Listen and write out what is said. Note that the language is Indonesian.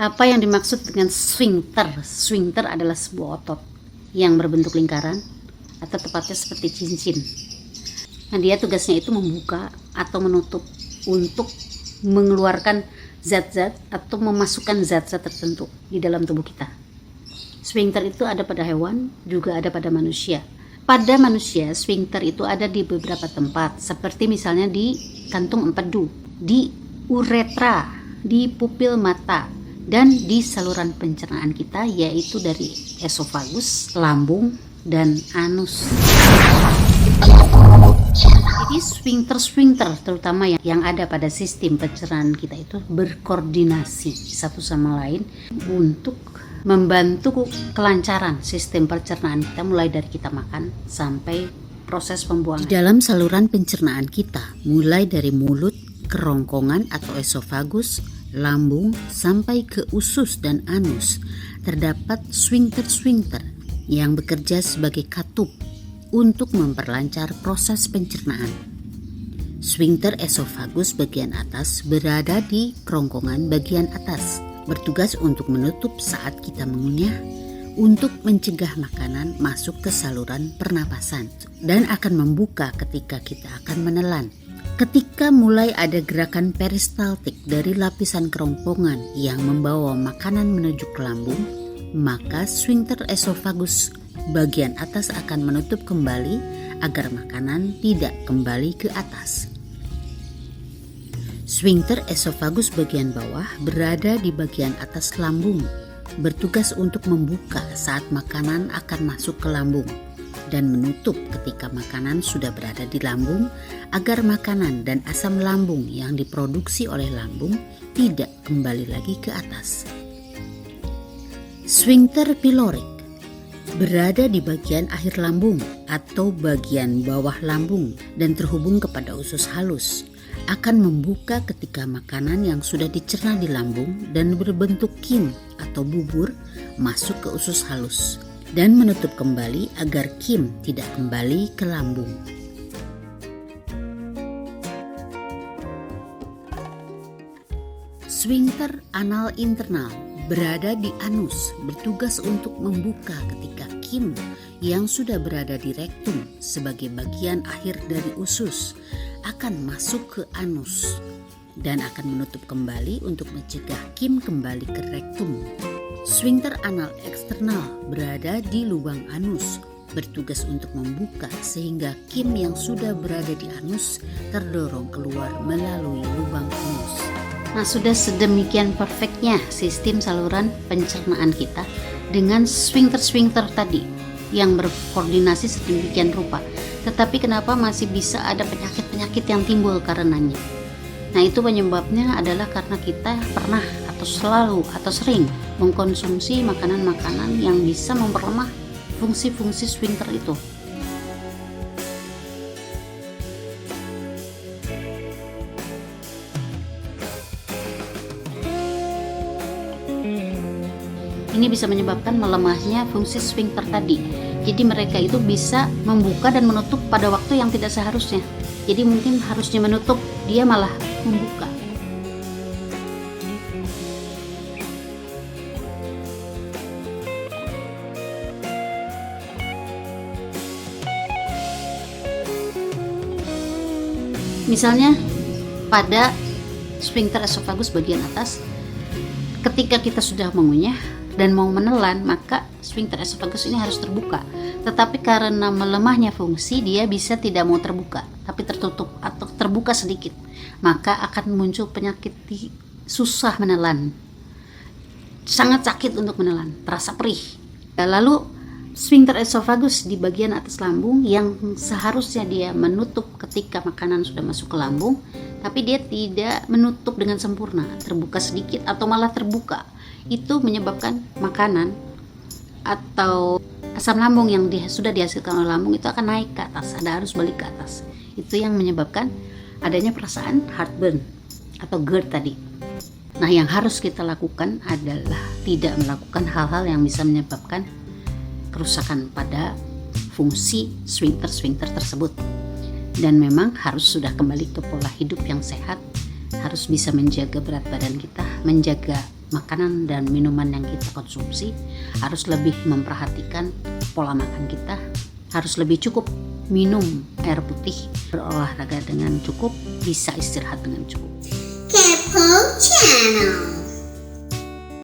Apa yang dimaksud dengan sphincter? Sphincter adalah sebuah otot yang berbentuk lingkaran atau tepatnya seperti cincin. Nah, dia tugasnya itu membuka atau menutup untuk mengeluarkan zat-zat atau memasukkan zat-zat tertentu di dalam tubuh kita. Sphincter itu ada pada hewan, juga ada pada manusia. Pada manusia, sphincter itu ada di beberapa tempat, seperti misalnya di kantung empedu, di uretra, di pupil mata, dan di saluran pencernaan kita, yaitu dari esofagus, lambung, dan anus. Jadi sphincter terutama yang ada pada sistem pencernaan kita itu berkoordinasi satu sama lain untuk membantu kelancaran sistem pencernaan kita, mulai dari kita makan sampai proses pembuangan. Di dalam saluran pencernaan kita, mulai dari mulut, kerongkongan atau esofagus, lambung sampai ke usus dan anus, terdapat sphincter yang bekerja sebagai katup untuk memperlancar proses pencernaan. Sphincter esofagus bagian atas berada di kerongkongan bagian atas, bertugas untuk menutup saat kita mengunyah, untuk mencegah makanan masuk ke saluran pernapasan, dan akan membuka ketika kita akan menelan. Ketika mulai ada gerakan peristaltik dari lapisan kerongkongan yang membawa makanan menuju ke lambung, maka sphincter esofagus bagian atas akan menutup kembali agar makanan tidak kembali ke atas. Sphincter esofagus bagian bawah berada di bagian atas lambung, bertugas untuk membuka saat makanan akan masuk ke lambung dan menutup ketika makanan sudah berada di lambung agar makanan dan asam lambung yang diproduksi oleh lambung tidak kembali lagi ke atas. Sphincter pyloric berada di bagian akhir lambung atau bagian bawah lambung dan terhubung kepada usus halus, akan membuka ketika makanan yang sudah dicerna di lambung dan berbentuk kim atau bubur masuk ke usus halus, dan menutup kembali agar kim tidak kembali ke lambung. Sphincter anal internal berada di anus, bertugas untuk membuka ketika kim yang sudah berada di rektum sebagai bagian akhir dari usus akan masuk ke anus dan akan menutup kembali untuk mencegah kim kembali ke rektum. Sphincter anal eksternal berada di lubang anus, bertugas untuk membuka sehingga kim yang sudah berada di anus terdorong keluar melalui lubang anus. Nah, sudah sedemikian perfectnya sistem saluran pencernaan kita dengan sphincter tadi yang berkoordinasi sedemikian rupa. Tetapi kenapa masih bisa ada penyakit-penyakit yang timbul karenanya? Nah, itu penyebabnya adalah karena kita pernah atau selalu atau sering mengkonsumsi makanan-makanan yang bisa memperlemah fungsi-fungsi sphincter itu. Ini bisa menyebabkan melemahnya fungsi sphincter tadi. Jadi mereka itu bisa membuka dan menutup pada waktu yang tidak seharusnya. Jadi mungkin harusnya menutup, dia malah membuka. Misalnya pada sphincter esofagus bagian atas, ketika kita sudah mengunyah dan mau menelan, maka sphincter esofagus ini harus terbuka. Tetapi karena melemahnya fungsi, dia bisa tidak mau terbuka, tapi tertutup atau terbuka sedikit. Maka akan muncul penyakit susah menelan. Sangat sakit untuk menelan, terasa perih. Lalu sphincter esofagus di bagian atas lambung yang seharusnya dia menutup ketika makanan sudah masuk ke lambung, tapi dia tidak menutup dengan sempurna, terbuka sedikit atau malah terbuka. Itu menyebabkan makanan atau asam lambung yang sudah dihasilkan oleh lambung itu akan naik ke atas, ada arus balik ke atas. Itu yang menyebabkan adanya perasaan heartburn atau GERD tadi. Nah, yang harus kita lakukan adalah tidak melakukan hal-hal yang bisa menyebabkan kerusakan pada fungsi sphincter tersebut. Dan memang harus sudah kembali ke pola hidup yang sehat, harus bisa menjaga berat badan kita, menjaga makanan dan minuman yang kita konsumsi, harus lebih memperhatikan pola makan kita, harus lebih cukup minum air putih, berolahraga dengan cukup, bisa istirahat dengan cukup. Kepo Channel.